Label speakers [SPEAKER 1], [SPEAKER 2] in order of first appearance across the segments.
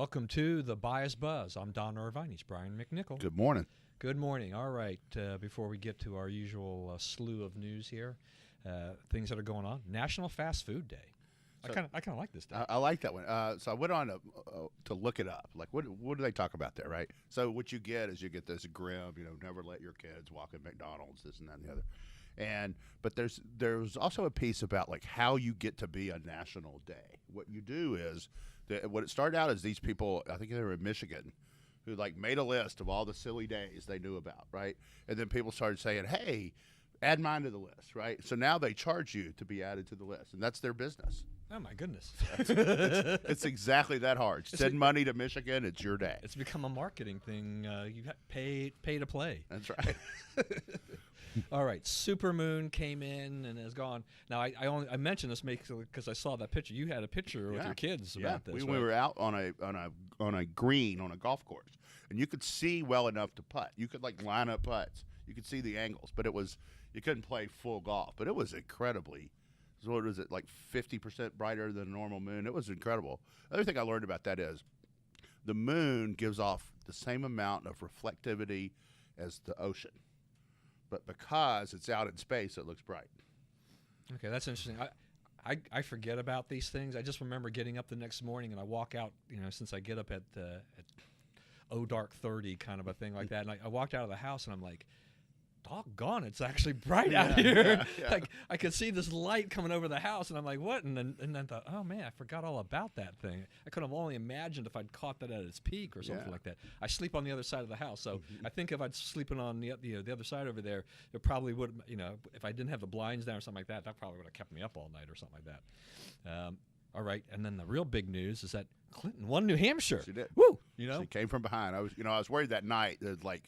[SPEAKER 1] Welcome to the Bias Buzz. I'm Don Irvine. He's Brian McNichol.
[SPEAKER 2] Good morning.
[SPEAKER 1] Good morning. All right. Before we get to our usual slew of news here, things that are going on. National Fast Food Day.
[SPEAKER 2] So,
[SPEAKER 1] I kind of like this day.
[SPEAKER 2] I like that one. So I went on to look it up. Like, what do they talk about there, right? So what you get is you get this grim, never let your kids walk in McDonald's, this and that and the other. But there's also a piece about like how you get to be a national day. What you do is what it started out as these people, I think they were in Michigan, who like made a list of all the silly days they knew about, right? And then people started saying, hey, add mine to the list, right? So now they charge you to be added to the list, and that's their business.
[SPEAKER 1] Oh, my goodness.
[SPEAKER 2] It's exactly that hard. Send money to Michigan, it's your day.
[SPEAKER 1] It's become a marketing thing. You pay to play.
[SPEAKER 2] That's right.
[SPEAKER 1] All right, Supermoon came in and is gone. Now I mentioned this because I saw that picture. You had a picture with your kids about this.
[SPEAKER 2] We were out on a green on a golf course, and you could see well enough to putt. You could like line up putts. You could see the angles, but you couldn't play full golf. But it was incredibly. So what was it, like 50% brighter than a normal moon? It was incredible. The other thing I learned about that is the moon gives off the same amount of reflectivity as the ocean. But because it's out in space, it looks bright.
[SPEAKER 1] Okay, that's interesting. I forget about these things. I just remember getting up the next morning and I walk out, since I get up at dark 30 kind of a thing like that. And I walked out of the house and I'm like, doggone, it's actually bright out here.
[SPEAKER 2] Yeah.
[SPEAKER 1] Like I could see this light coming over the house, and I'm like, what? And then thought, oh man, I forgot all about that thing. I could have only imagined if I'd caught that at its peak or something like that. I sleep on the other side of the house, so I think if I'd sleeping on the other side over there, it probably would, if I didn't have the blinds down or something like that, that probably would have kept me up all night or something like that. All right, and then the real big news is that Clinton won New Hampshire.
[SPEAKER 2] She did.
[SPEAKER 1] Woo!
[SPEAKER 2] She came from behind. I was worried that night that like.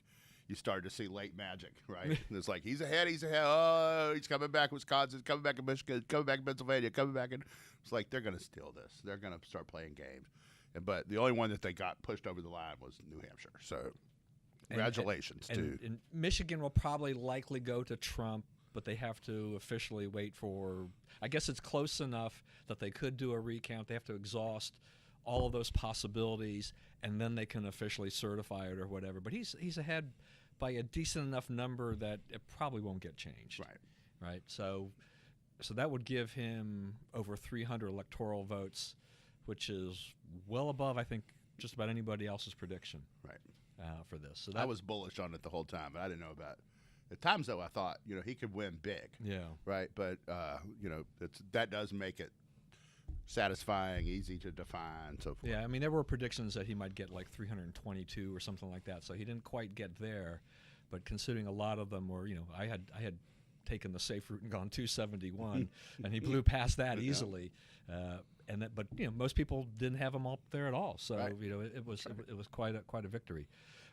[SPEAKER 2] You started to see late magic, right? It's like he's ahead. Oh, he's coming back. Wisconsin, coming back in Michigan, coming back in Pennsylvania, coming back in. It's like they're going to steal this. They're going to start playing games. But the only one that they got pushed over the line was New Hampshire. So congratulations to.
[SPEAKER 1] And Michigan will probably likely go to Trump, but they have to officially wait for. I guess it's close enough that they could do a recount. They have to exhaust all of those possibilities, and then they can officially certify it or whatever. But he's ahead by a decent enough number that it probably won't get changed. Right. So that would give him over 300 electoral votes, which is well above, I think, just about anybody else's prediction.
[SPEAKER 2] Right.
[SPEAKER 1] For this. So
[SPEAKER 2] I was bullish on it the whole time, but I didn't know about it. At times, though, I thought he could win big.
[SPEAKER 1] Yeah.
[SPEAKER 2] Right. But that does make it satisfying, easy to define, so forth.
[SPEAKER 1] Yeah, I mean, there were predictions that he might get like 322 or something like that, so he didn't quite get there. But considering a lot of them were, I had taken the safe route and gone 271, and he blew past that easily. But most people didn't have him up there at all. So it was quite a victory.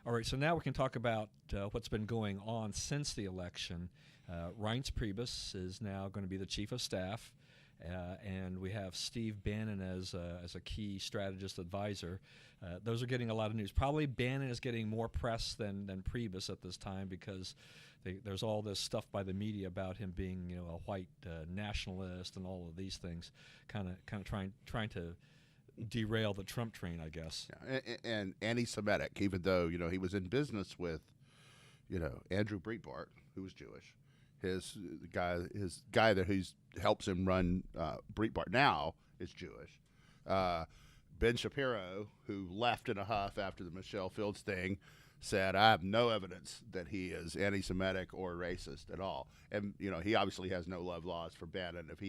[SPEAKER 1] All right, so now we can talk about what's been going on since the election. Reince Priebus is now going to be the chief of staff. And we have Steve Bannon as a key strategist advisor. Those are getting a lot of news. Probably Bannon is getting more press than Priebus at this time because there's all this stuff by the media about him being a white nationalist and all of these things, kind of trying to derail the Trump train, I guess.
[SPEAKER 2] Yeah. And anti-Semitic, even though he was in business with Andrew Breitbart, who was Jewish. His guy that helps him run Breitbart now is Jewish. Ben Shapiro, who left in a huff after the Michelle Fields thing, said, I have no evidence that he is anti-Semitic or racist at all. And, he obviously has no love lost for Bannon. If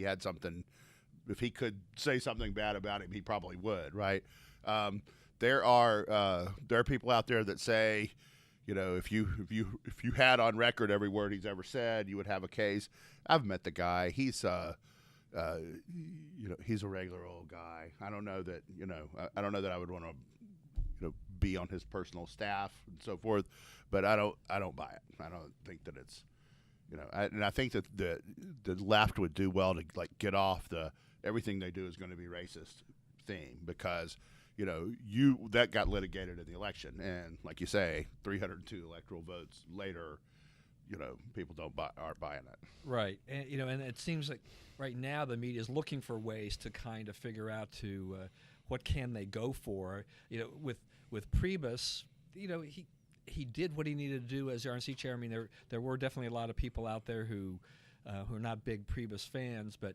[SPEAKER 2] he could say something bad about him, he probably would, right? There are people out there that say, if you had on record every word he's ever said, you would have a case. I've met the guy. He's he's a regular old guy. I don't know that I would want to be on his personal staff and so forth, but I don't buy it. I don't think that it's and I think that the left would do well to like get off the everything they do is going to be racist theme because that got litigated in the election, and like you say, 302 electoral votes later, people aren't buying it.
[SPEAKER 1] Right, and and it seems like right now the media is looking for ways to kind of figure out what can they go for? With Priebus, he did what he needed to do as the RNC chair. I mean, there were definitely a lot of people out there who are not big Priebus fans, but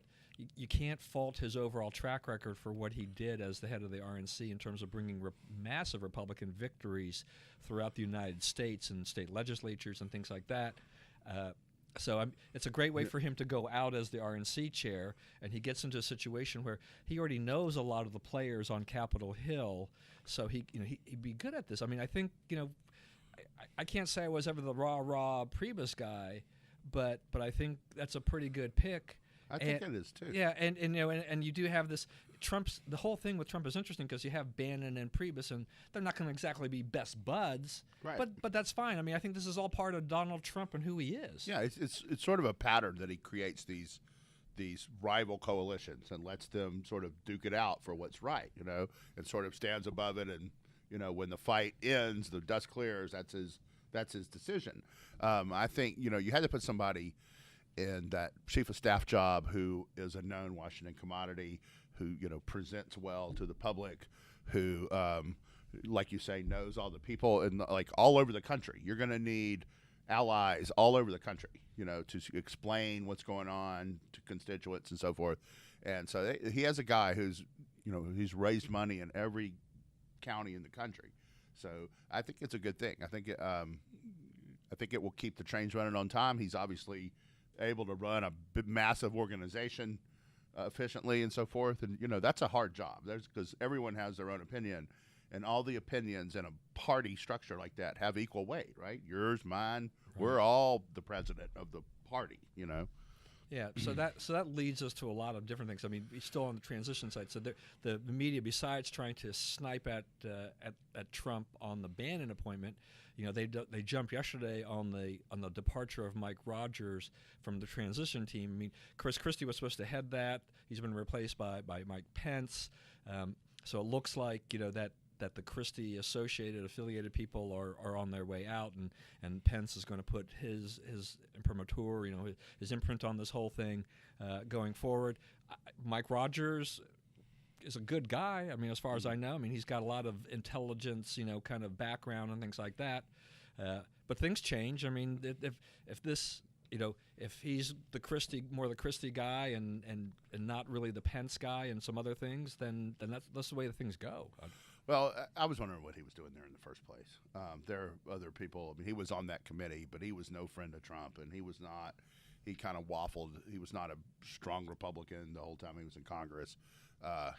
[SPEAKER 1] you can't fault his overall track record for what he did as the head of the RNC in terms of bringing massive Republican victories throughout the United States and state legislatures and things like that. So it's a great way for him to go out as the RNC chair, and he gets into a situation where he already knows a lot of the players on Capitol Hill, so he'd be good at this. I mean, I think I can't say I was ever the rah Priebus guy, but I think that's a pretty good pick.
[SPEAKER 2] I think it is too.
[SPEAKER 1] Yeah, and you do have this. The whole thing with Trump is interesting because you have Bannon and Priebus, and they're not going to exactly be best buds.
[SPEAKER 2] Right.
[SPEAKER 1] But that's fine. I mean, I think this is all part of Donald Trump and who he is.
[SPEAKER 2] Yeah, it's sort of a pattern that he creates these rival coalitions and lets them sort of duke it out for what's right, and sort of stands above it, and when the fight ends, the dust clears. That's his decision. I think you had to put somebody in that chief of staff job who is a known Washington commodity, who presents well to the public, who like you say knows all the people and all over the country. You're going to need allies all over the country, to explain what's going on to constituents and so forth. And so he has a guy who's he's raised money in every county in the country. So I think it's a good thing. I think it will keep the trains running on time. He's obviously able to run a massive organization efficiently and so forth, and that's a hard job. Because everyone has their own opinion, and all the opinions in a party structure like that have equal weight, right? Yours, mine, right. We're all the president of the party,
[SPEAKER 1] Yeah, so that leads us to a lot of different things. I mean, we're still on the transition side. So the media, besides trying to snipe at Trump on the Bannon appointment, they jumped yesterday on the departure of Mike Rogers from the transition team. I mean, Christie was supposed to head that. He's been replaced by Mike Pence. So it looks like that the Christie affiliated people are on their way out, and Pence is going to put his imprimatur, his imprint on this whole thing going forward. Mike Rogers is a good guy. I mean, as far as I know, he's got a lot of intelligence, kind of background and things like that. But things change. I mean, if this, if he's the Christie guy and not really the Pence guy and some other things, then that's the way the things go.
[SPEAKER 2] Well, I was wondering what he was doing there in the first place. There are other people. I mean, he was on that committee, but he was no friend of Trump, and he was not. He kind of waffled. He was not a strong Republican the whole time he was in Congress.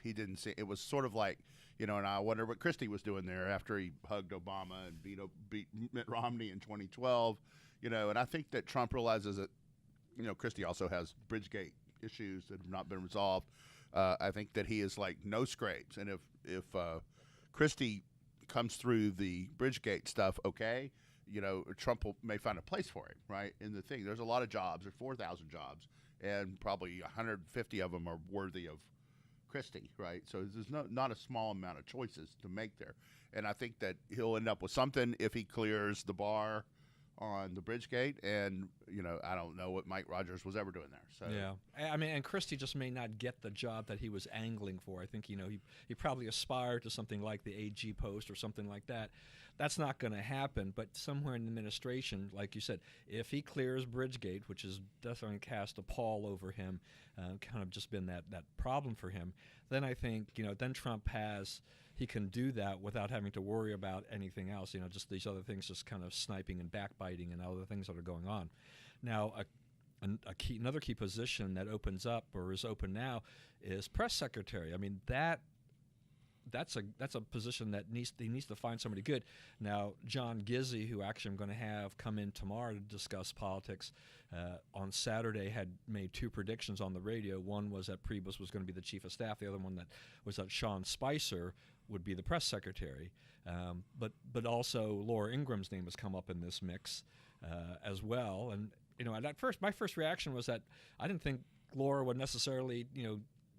[SPEAKER 2] He didn't see. It was sort of like, and I wonder what Christie was doing there after he hugged Obama and beat Mitt Romney in 2012. And I think that Trump realizes that, Christie also has Bridgegate issues that have not been resolved. I think that he is like no scrapes, and if Christie comes through the Bridgegate stuff, okay, Trump may find a place for him, right? In the thing, there's a lot of jobs. There's 4,000 jobs, and probably 150 of them are worthy of Christie, right? So there's not a small amount of choices to make there, and I think that he'll end up with something if he clears the bar on the Bridgegate, and I don't know what Mike Rogers was ever doing there. So
[SPEAKER 1] yeah, I mean, and Christie just may not get the job that he was angling for. I think he probably aspired to something like the AG post or something like that. That's not going to happen. But somewhere in the administration, like you said, if he clears Bridgegate, which is definitely cast a pall over him, kind of just been that problem for him, then I think then Trump he can do that without having to worry about anything else, just these other things, just kind of sniping and backbiting and other things that are going on. Now, another key position that opens up or is open now is press secretary. I mean, that's a position that he needs to find somebody good. Now, John Gizzi, who actually I'm going to have come in tomorrow to discuss politics, on Saturday had made two predictions on the radio. One was that Priebus was going to be the chief of staff. The other one was that Sean Spicer would be the press secretary. But also Laura Ingram's name has come up in this mix as well. And my first reaction was that I didn't think Laura would necessarily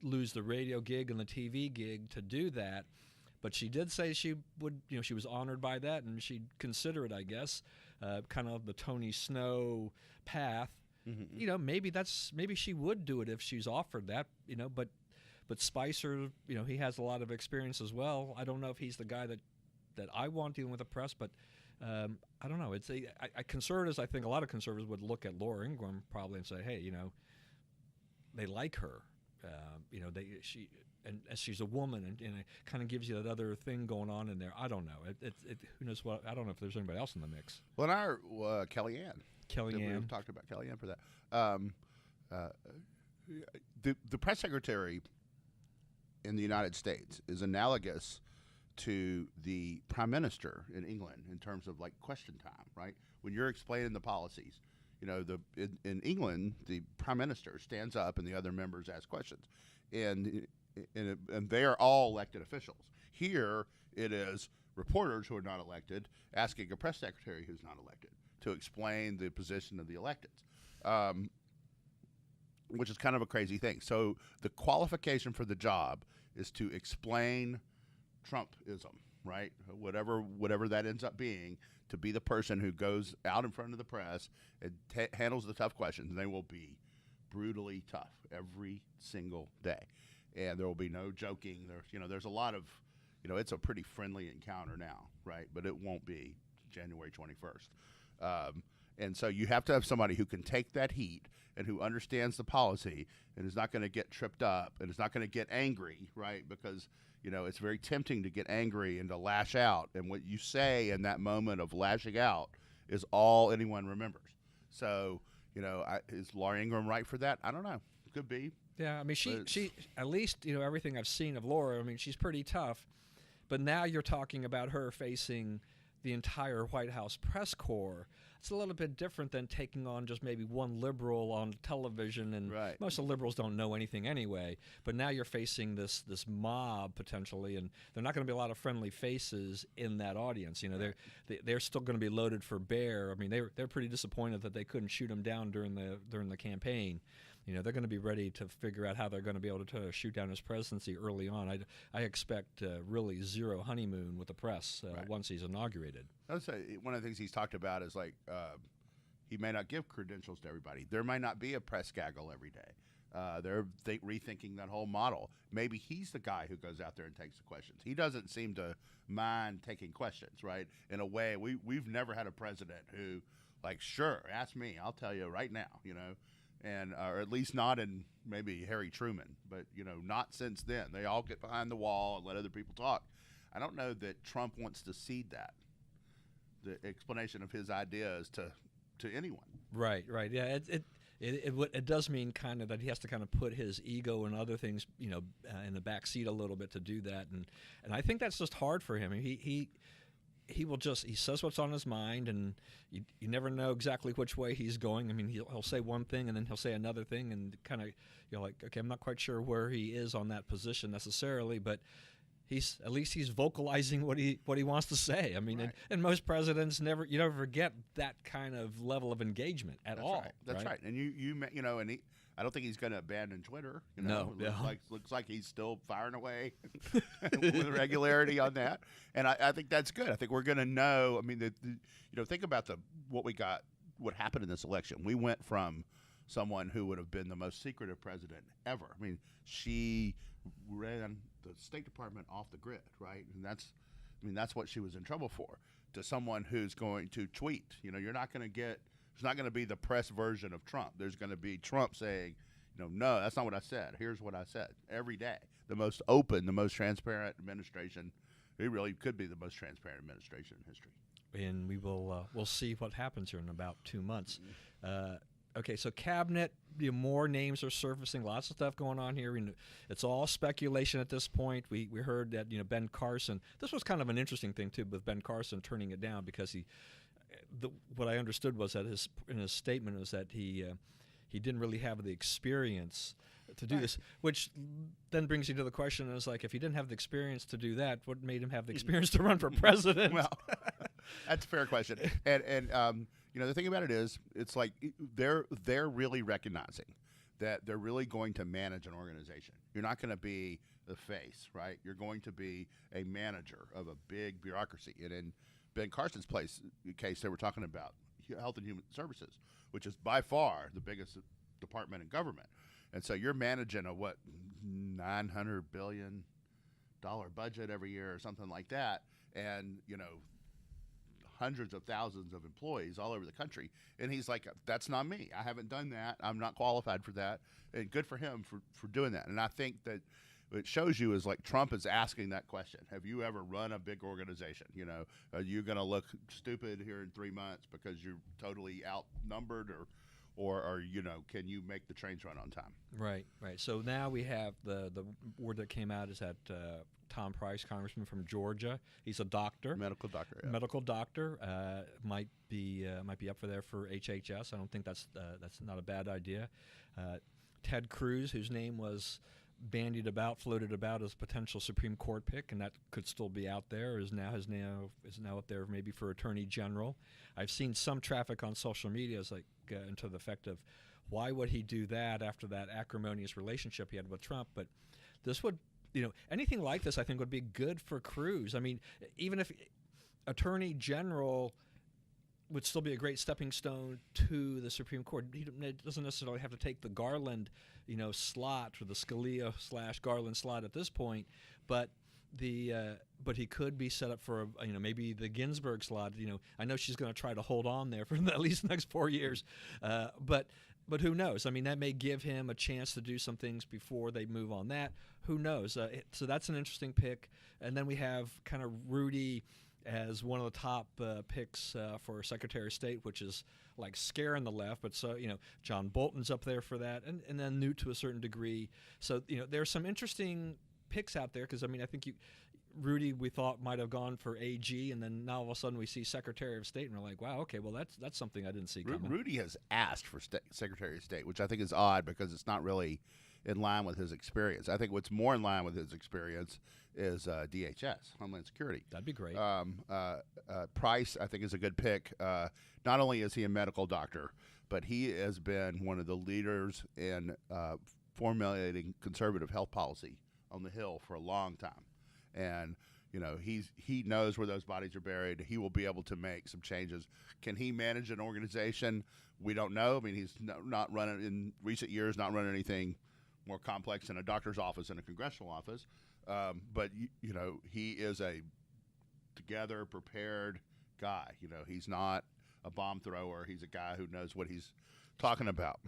[SPEAKER 1] lose the radio gig and the TV gig to do that, but she did say she would. She was honored by that, and she'd consider it. I guess, kind of the Tony Snow path. Mm-hmm. Maybe she would do it if she's offered that. But But Spicer, he has a lot of experience as well. I don't know if he's the guy that I want dealing with the press, but I don't know. Conservatives, I think a lot of conservatives would look at Laura Ingraham probably and say, hey, they like her. And as she's a woman, and it kind of gives you that other thing going on in there. I don't know. Who knows what? I don't know if there's anybody else in the mix.
[SPEAKER 2] Well, in our Kellyanne.
[SPEAKER 1] Kellyanne.
[SPEAKER 2] We've talked about Kellyanne for that. The press secretary in the United States is analogous to the prime minister in England in terms of like question time, right? When you're explaining the policies, in England, the prime minister stands up and the other members ask questions, and they are all elected officials. Here, it is reporters who are not elected asking a press secretary who's not elected to explain the position of the electeds, which is kind of a crazy thing. So the qualification for the job is to explain Trumpism, right? Whatever that ends up being, to be the person who goes out in front of the press and handles the tough questions. And they will be brutally tough every single day. And there will be no joking. There's a lot of, it's a pretty friendly encounter now, right? But it won't be January 21st. And so you have to have somebody who can take that heat and who understands the policy and is not going to get tripped up and is not going to get angry, right? Because, it's very tempting to get angry and to lash out. And what you say in that moment of lashing out is all anyone remembers. So, is Laura Ingraham right for that? I don't know. Could be.
[SPEAKER 1] Yeah, I mean, she at least, everything I've seen of Laura, I mean, she's pretty tough. But now you're talking about her facing the entire White House press corps. It's a little bit different than taking on just maybe one liberal on television, and
[SPEAKER 2] right.
[SPEAKER 1] Most of the liberals don't know anything anyway. But now you're facing this mob potentially, and there are not going to be a lot of friendly faces in that audience. They're still going to be loaded for bear. I mean, they're pretty disappointed that they couldn't shoot him down during the campaign. They're going to be ready to figure out how they're going to be able to shoot down his presidency early on. I expect really zero honeymoon with the press
[SPEAKER 2] right.
[SPEAKER 1] once he's inaugurated.
[SPEAKER 2] I would say one of the things he's talked about is like he may not give credentials to everybody. There might not be a press gaggle every day. They're rethinking that whole model. Maybe he's the guy who goes out there and takes the questions. He doesn't seem to mind taking questions, right? In a way, we've never had a president who, like, sure, ask me, I'll tell you right now, and or at least not in maybe Harry Truman, but not since then. They all get behind the wall and let other people talk. I don't know that Trump wants to cede that, the explanation of his ideas to anyone.
[SPEAKER 1] Right. Yeah, it does mean kind of that he has to kind of put his ego and other things, in the back seat a little bit to do that, and I think that's just hard for him. He will he says what's on his mind, and you never know exactly which way he's going. I mean, he'll say one thing and then he'll say another thing, and kind of like, okay, I'm not quite sure where he is on that position necessarily, but at least he's vocalizing what he wants to say. I mean,
[SPEAKER 2] right.
[SPEAKER 1] and most presidents you never get that kind of level of engagement at
[SPEAKER 2] That's
[SPEAKER 1] all.
[SPEAKER 2] Right. That's right. And and I don't think he's going to abandon Twitter.
[SPEAKER 1] No,
[SPEAKER 2] looks like he's still firing away with regularity on that, and I think that's good. I think we're going to know. I mean, think about what happened in this election. We went from someone who would have been the most secretive president ever. I mean, she ran the State Department off the grid, right? And that's what she was in trouble for. To someone who's going to tweet, you're not going to get. It's not going to be the press version of Trump. There's going to be Trump saying, no, that's not what I said. Here's what I said every day. The most open, the most transparent administration. It really could be the most transparent administration in history.
[SPEAKER 1] And we'll see what happens here in about 2 months. Okay, so cabinet, more names are surfacing. Lots of stuff going on here. It's all speculation at this point. We heard that Ben Carson. This was kind of an interesting thing too, with Ben Carson turning it down because what I understood was that in his statement was that he didn't really have the experience to do this, which then brings you to the question: is like, if he didn't have the experience to do that, what made him have the experience to run for president?
[SPEAKER 2] Well, that's a fair question. And the thing about it is, it's like they're really recognizing that they're really going to manage an organization. You're not going to be the face, right? You're going to be a manager of a big bureaucracy. And in Ben Carson's case, they were talking about Health and Human Services, which is by far the biggest department in government. And so you're managing $900 billion budget every year or something like that, and hundreds of thousands of employees all over the country. And he's like, that's not me. I haven't done that. I'm not qualified for that. And good for him for doing that. And I think that it shows you is like Trump is asking that question. Have you ever run a big organization? Are you going to look stupid here in 3 months because you're totally outnumbered, or are can you make the trains run on time?
[SPEAKER 1] Right. So now we have the word that came out is that Tom Price, congressman from Georgia, he's a doctor,
[SPEAKER 2] medical doctor,
[SPEAKER 1] might be up for there for HHS. I don't think that's not a bad idea. Ted Cruz, whose name was floated about as potential Supreme Court pick, and that could still be out there, is now up there maybe for Attorney General. I've seen some traffic on social media is like into the effect of, why would he do that after that acrimonious relationship he had with Trump? But this would, anything like this I think would be good for Cruz. I mean, even if Attorney General would still be a great stepping stone to the Supreme Court. He doesn't necessarily have to take the Garland, slot, or the Scalia/Garland slot at this point, but but he could be set up for maybe the Ginsburg slot. I know she's going to try to hold on there for at least the next 4 years, but who knows? I mean, that may give him a chance to do some things before they move on that. Who knows? So that's an interesting pick. And then we have kind of Rudy as one of the top picks for Secretary of State, which is like scaring the left. But so, John Bolton's up there for that, and then Newt to a certain degree. So, there's some interesting picks out there because, I think Rudy we thought might have gone for AG, and then now all of a sudden we see Secretary of State, and we're like, wow, okay, well, that's something I didn't see coming.
[SPEAKER 2] Rudy has asked for Secretary of State, which I think is odd because it's not really in line with his experience. I think what's more in line with his experience is DHS, Homeland Security.
[SPEAKER 1] That'd be great.
[SPEAKER 2] Price, I think, is a good pick. Not only is he a medical doctor, but he has been one of the leaders in formulating conservative health policy on the Hill for a long time. And, he knows where those bodies are buried. He will be able to make some changes. Can he manage an organization? We don't know. I mean, he's not running in recent years, not running anything more complex than a doctor's office and a congressional office. But, he is a together, prepared guy. He's not a bomb thrower. He's a guy who knows what he's talking about.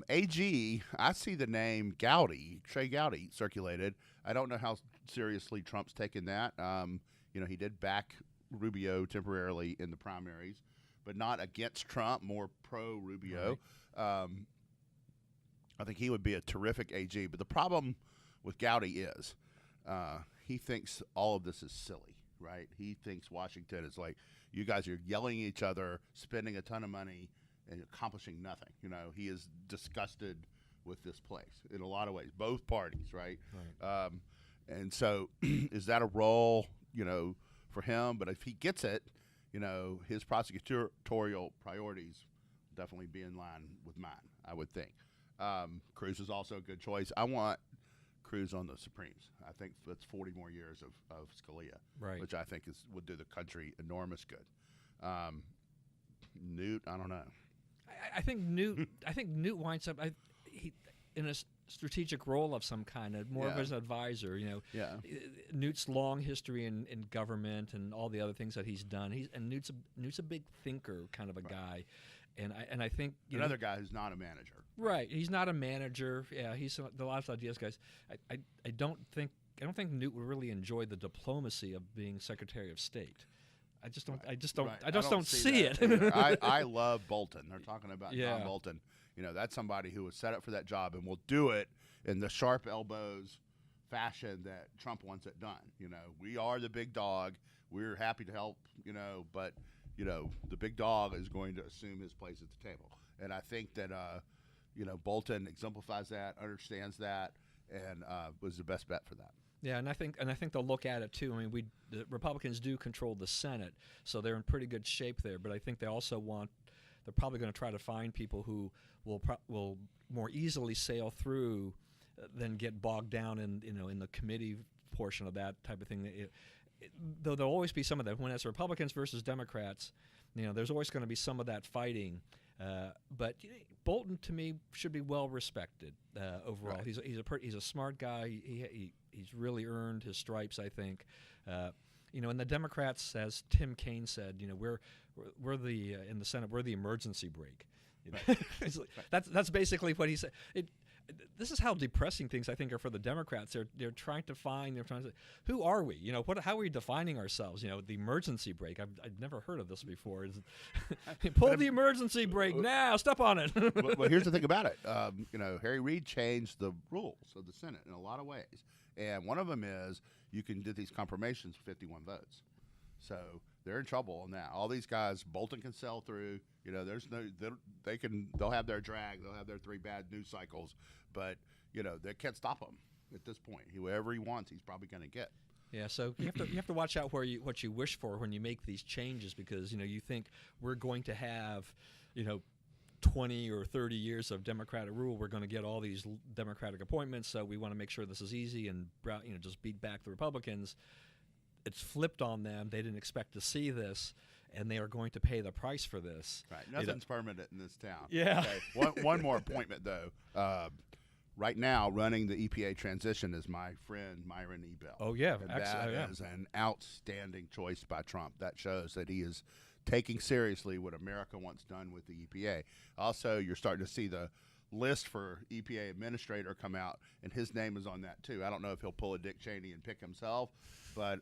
[SPEAKER 2] AG, I see the name Trey Gowdy circulated. I don't know how seriously Trump's taken that. He did back Rubio temporarily in the primaries, but not against Trump, more pro-Rubio. Right. I think he would be a terrific AG. But the problem with Gowdy is he thinks all of this is silly, right? He thinks Washington is like, you guys are yelling at each other, spending a ton of money, and accomplishing nothing. He is disgusted with this place in a lot of ways, both parties, right? And so is that a role, for him? But if he gets it, his prosecutorial priorities will definitely be in line with mine, I would think. Cruz is also a good choice. I want Cruz on the Supremes. I think that's 40 more years of Scalia,
[SPEAKER 1] right,
[SPEAKER 2] which I think would do the country enormous good. Newt, I don't know.
[SPEAKER 1] I think Newt winds up in a strategic role of some kind, more of as an advisor. Newt's long history in government and all the other things that he's done. Newt's a big thinker, kind of a guy, and I think
[SPEAKER 2] another guy who's not a manager.
[SPEAKER 1] Right, he's not a manager. Yeah, he's the last ideas guys. I don't think Newt would really enjoy the diplomacy of being Secretary of State. I just don't see it.
[SPEAKER 2] I love Bolton. They're talking about John Bolton. That's somebody who was set up for that job and will do it in the sharp elbows fashion that Trump wants it done. We are the big dog. We're happy to help, but, the big dog is going to assume his place at the table. And I think that, Bolton exemplifies that, understands that, and was the best bet for that.
[SPEAKER 1] Yeah, and I think they'll look at it too. I mean, the Republicans do control the Senate, so they're in pretty good shape there. But I think they also they're probably going to try to find people who will more easily sail through than get bogged down in the committee portion of that type of thing. Though there'll always be some of that. When it's Republicans versus Democrats, there's always going to be some of that fighting. But Bolton, to me, should be well respected overall.
[SPEAKER 2] Right.
[SPEAKER 1] He's a smart guy. He's really earned his stripes, I think. And the Democrats, as Tim Kaine said, we're the in the Senate, we're the emergency brake. That's basically what he said. This is how depressing things, I think, are for the Democrats. They're trying to say, who are we? How are we defining ourselves? The emergency brake. I've never heard of this before. Pull the emergency brake now. Step on it.
[SPEAKER 2] Well, here's the thing about it. Harry Reid changed the rules of the Senate in a lot of ways, and one of them is you can do these confirmations with 51 votes. So they're in trouble now. All these guys, Bolton can sell through. They'll have their drag. They'll have their 3 bad news cycles, but they can't stop him at this point. Whoever he wants, he's probably going to get.
[SPEAKER 1] Yeah, so you have to watch out what you wish for when you make these changes, because you think we're going to have 20 or 30 years of Democratic rule. We're going to get all these Democratic appointments, so we want to make sure this is easy and just beat back the Republicans. It's flipped on them. They didn't expect to see this, and they are going to pay the price for this.
[SPEAKER 2] Right. Nothing's permanent in this town.
[SPEAKER 1] Yeah.
[SPEAKER 2] Okay. One more appointment, though. Right now, running the EPA transition is my friend Myron Ebell.
[SPEAKER 1] Oh, yeah.
[SPEAKER 2] And that is an outstanding choice by Trump. That shows that he is taking seriously what America wants done with the EPA. Also, you're starting to see the list for EPA administrator come out, and his name is on that too. I don't know if he'll pull a Dick Cheney and pick himself, but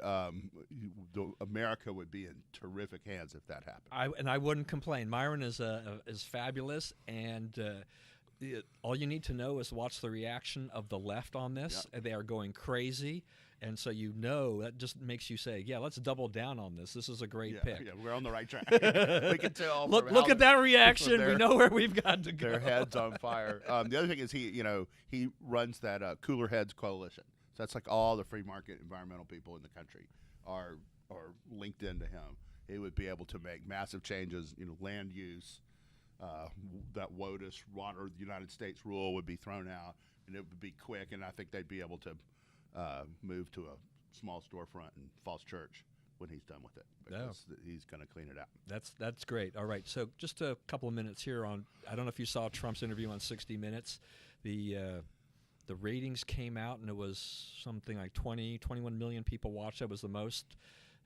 [SPEAKER 2] America would be in terrific hands if that happened.
[SPEAKER 1] I wouldn't complain. Myron is fabulous, and all you need to know is watch the reaction of the left on this.
[SPEAKER 2] Yep.
[SPEAKER 1] They are going crazy. And so that just makes you say, yeah, let's double down on this. This is a great pick.
[SPEAKER 2] Yeah, we're on the right track. We can tell.
[SPEAKER 1] Look at that reaction. We know where we've got to go.
[SPEAKER 2] Their heads on fire. The other thing is he runs that Cooler Heads Coalition. So that's like all the free market environmental people in the country are linked into him. He would be able to make massive changes. Land use, that WOTUS, Water the United States rule would be thrown out, and it would be quick. And I think they'd be able to move to a small storefront in Falls Church when he's done with it, because he's going to clean it out.
[SPEAKER 1] That's great. All right, so just a couple of minutes here on. I don't know if you saw Trump's interview on 60 Minutes. The ratings came out, and it was something like 21 million people watched. That was the most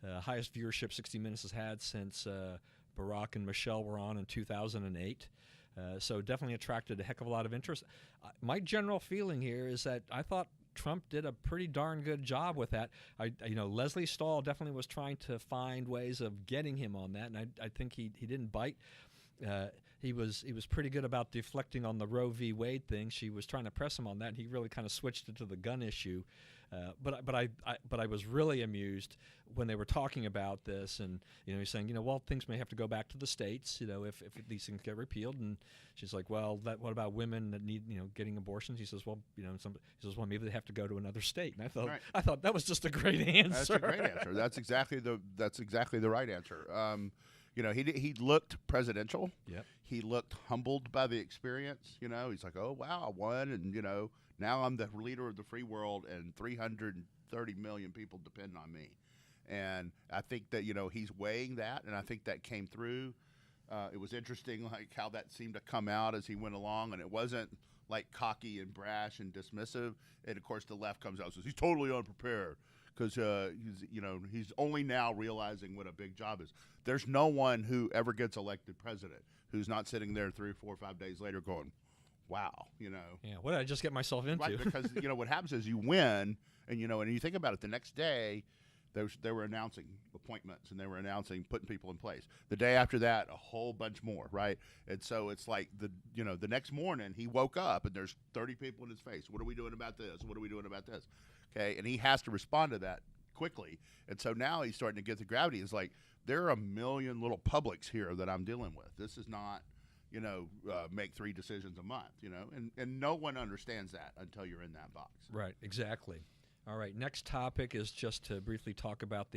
[SPEAKER 1] highest viewership 60 Minutes has had since Barack and Michelle were on in 2008. So definitely attracted a heck of a lot of interest. My general feeling here is that I thought Trump did a pretty darn good job with that. Leslie Stahl definitely was trying to find ways of getting him on that, and I think he didn't bite. He was pretty good about deflecting on the Roe v. Wade thing. She was trying to press him on that, and he really kind of switched it to the gun issue. But I was really amused when they were talking about this, and he's saying, things may have to go back to the states, if these things get repealed. And she's like, well, what about women that need, getting abortions? He says, well, maybe they have to go to another state. And I thought that was just a great answer.
[SPEAKER 2] That's a great answer. That's exactly the right answer. He looked presidential.
[SPEAKER 1] Yep.
[SPEAKER 2] He looked humbled by the experience. He's like, oh wow, I won, and now I'm the leader of the free world, and 330 million people depend on me. And I think that he's weighing that, and I think that came through. It was interesting, like how that seemed to come out as he went along, and it wasn't like cocky and brash and dismissive. And of course, the left comes out and says he's totally unprepared because he's only now realizing what a big job is. There's no one who ever gets elected president who's not sitting there 3, 4, 5 days later going, wow,
[SPEAKER 1] Yeah, what did I just get myself into?
[SPEAKER 2] Right, because what happens is you win, and and you think about it. The next day, they were announcing appointments, and they were announcing putting people in place. The day after that, a whole bunch more, right? And so it's like the next morning he woke up and there's 30 people in his face. What are we doing about this? What are we doing about this? Okay, and he has to respond to that quickly. And so now he's starting to get the gravity. It's like there are a million little publics here that I'm dealing with. This is not make 3 decisions a month, and no one understands that until you're in that box.
[SPEAKER 1] Right, exactly. All right, next topic is just to briefly talk about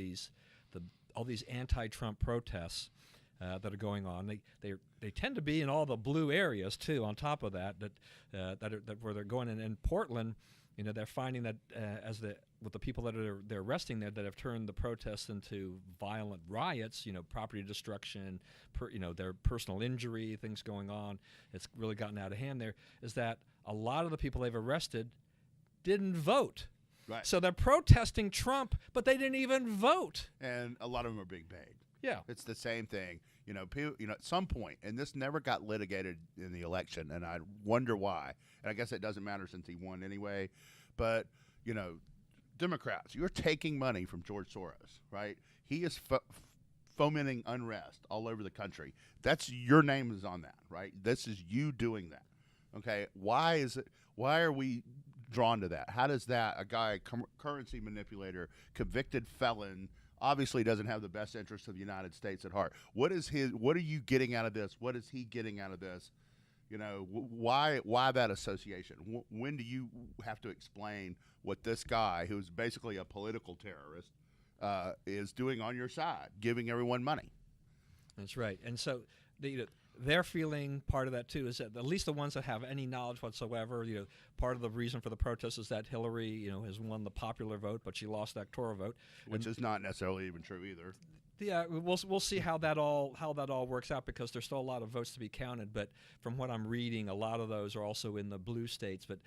[SPEAKER 1] all these anti-Trump protests that are going on. They tend to be in all the blue areas too. On top of that where they're going in Portland, You know, they're finding that with the people that they're arresting there that have turned the protests into violent riots, you know, property destruction, their personal injury, things going on. It's really gotten out of hand there, is that a lot of the people they've arrested didn't vote.
[SPEAKER 2] Right.
[SPEAKER 1] So they're protesting Trump, but they didn't even vote.
[SPEAKER 2] And a lot of them are being paid.
[SPEAKER 1] Yeah.
[SPEAKER 2] It's the same thing. You know, at some point, and this never got litigated in the election, and I wonder why. And I guess it doesn't matter since he won anyway. But, you know, Democrats, you're taking money from George Soros, right? He is fomenting unrest all over the country. That's your name is on that, right? This is you doing that. Okay, why are we drawn to that? How does that, a guy, currency manipulator, convicted felon, obviously doesn't have the best interests of the United States at heart? What are you getting out of this? What is he getting out of this? You know, why that association? When do you have to explain what this guy, who's basically a political terrorist, is doing on your side, giving everyone money?
[SPEAKER 1] That's right. And so they're feeling part of that too, is that at least the ones that have any knowledge whatsoever, you know, part of the reason for the protest is that Hillary, you know, has won the popular vote, but she lost the electoral vote,
[SPEAKER 2] which is not necessarily even true either.
[SPEAKER 1] Yeah, we'll see how that all works out, because there's still a lot of votes to be counted. But from what I'm reading, a lot of those are also in the blue states. But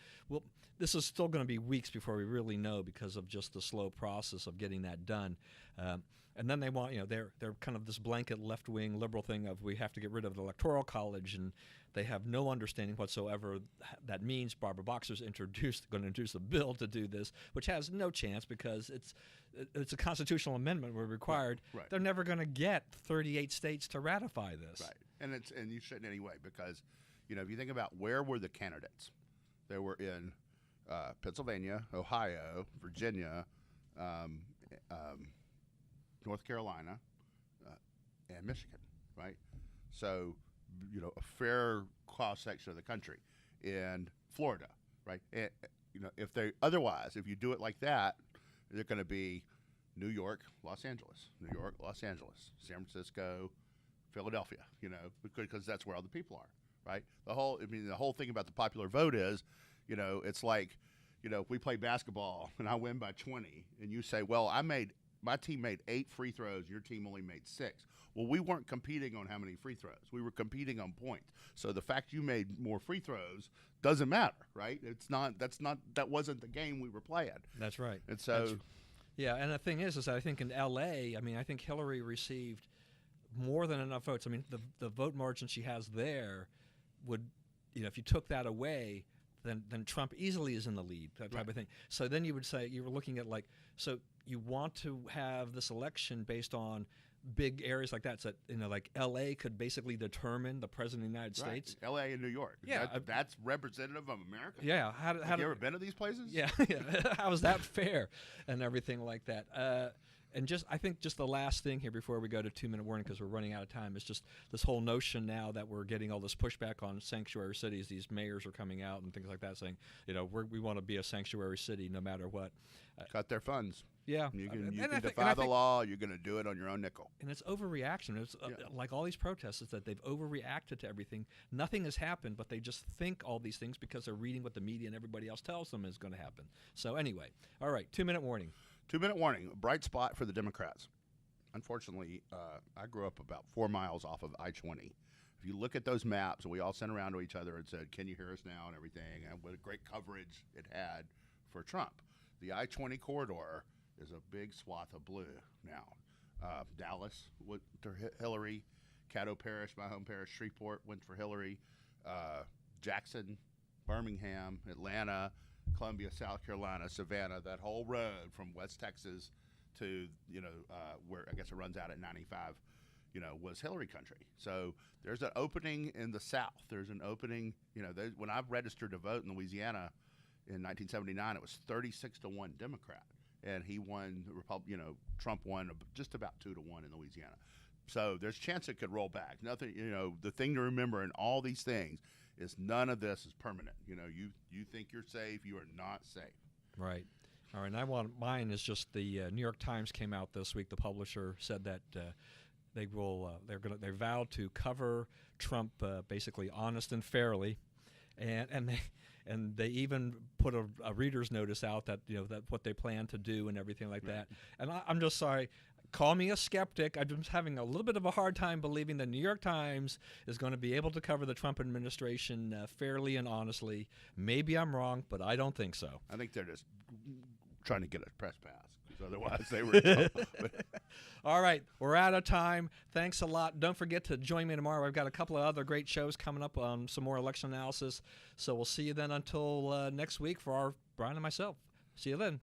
[SPEAKER 1] this is still going to be weeks before we really know, because of just the slow process of getting that done. And then they want, you know, they're kind of this blanket left-wing liberal thing of we have to get rid of the Electoral College, and they have no understanding whatsoever that means. Barbara Boxer's going to introduce a bill to do this, which has no chance because it's a constitutional amendment we're required.
[SPEAKER 2] Right.
[SPEAKER 1] They're never going to get 38 states to ratify this.
[SPEAKER 2] Right, and you shouldn't anyway, because, you know, if you think about where were the candidates, they were in Pennsylvania, Ohio, Virginia, North Carolina, and Michigan, right? So, you know, a fair cross section of the country, and Florida, right? And, you know, if you do it like that, they're going to be New York, Los Angeles, New York, Los Angeles, San Francisco, Philadelphia, you know, because that's where all the people are, right? The whole thing about the popular vote is, you know, it's like, you know, if we play basketball and I win by 20, and you say, well, my team made 8 free throws, your team only made 6. Well, we weren't competing on how many free throws. We were competing on points. So the fact you made more free throws doesn't matter, right? That wasn't the game we were playing.
[SPEAKER 1] That's right.
[SPEAKER 2] And so,
[SPEAKER 1] yeah, and the thing is that I think in L.A., I mean, I think Hillary received more than enough votes. I mean, the vote margin she has there would, you know, if you took that away, then Trump easily is in the lead, that type of thing. So then you would say, you were looking at so you want to have this election based on big areas like that, so that, you know, like L.A. could basically determine the president of the United States.
[SPEAKER 2] L.A. and New York.
[SPEAKER 1] Yeah,
[SPEAKER 2] that's representative of America.
[SPEAKER 1] Yeah. Have
[SPEAKER 2] you ever been to these places?
[SPEAKER 1] Yeah. How is that fair and everything like that? And I think the last thing here before we go to 2-minute warning, because we're running out of time, is just this whole notion now that we're getting all this pushback on sanctuary cities. These mayors are coming out and things like that saying, you know, we want to be a sanctuary city no matter what.
[SPEAKER 2] Cut their funds.
[SPEAKER 1] Yeah.
[SPEAKER 2] You can defy the law. You're going to do it on your own nickel.
[SPEAKER 1] And it's overreaction. It's like all these protests, is that they've overreacted to everything. Nothing has happened, but they just think all these things because they're reading what the media and everybody else tells them is going to happen. So anyway, all right, 2-minute warning.
[SPEAKER 2] 2-minute warning, a bright spot for the Democrats. Unfortunately, I grew up about 4 miles off of I-20. If you look at those maps, we all sent around to each other and said, can you hear us now, and everything, and what a great coverage it had for Trump. The I-20 corridor is a big swath of blue now. Dallas went to Hillary. Caddo Parish, my home parish, Shreveport, went for Hillary. Jackson, Birmingham, Atlanta, Columbia, South Carolina, Savannah, that whole road from West Texas to, you know, where I guess it runs out at 95, you know, was Hillary country. So there's an opening in the South. There's an opening, you know, when I registered to vote in Louisiana in 1979, it was 36-1 Democrat. And he won, you know, Trump won just about 2-1 in Louisiana. So there's a chance it could roll back. Nothing, you know, the thing to remember in all these things is none of this is permanent. You know, you think you're safe, you are not safe.
[SPEAKER 1] Right. All right. And mine is just the New York Times came out this week. The publisher said that they vowed to cover Trump basically honest and fairly. and they even put a reader's notice out that that what they plan to do and everything like that. And I'm just sorry. Call me a skeptic. I'm just having a little bit of a hard time believing the New York Times is going to be able to cover the Trump administration fairly and honestly. Maybe I'm wrong, but I don't think so.
[SPEAKER 2] I think they're just trying to get a press pass, because otherwise they were in trouble.
[SPEAKER 1] All right, we're out of time. Thanks a lot. Don't forget to join me tomorrow. I've got a couple of other great shows coming up on some more election analysis. So we'll see you then until next week for our Brian and myself. See you then.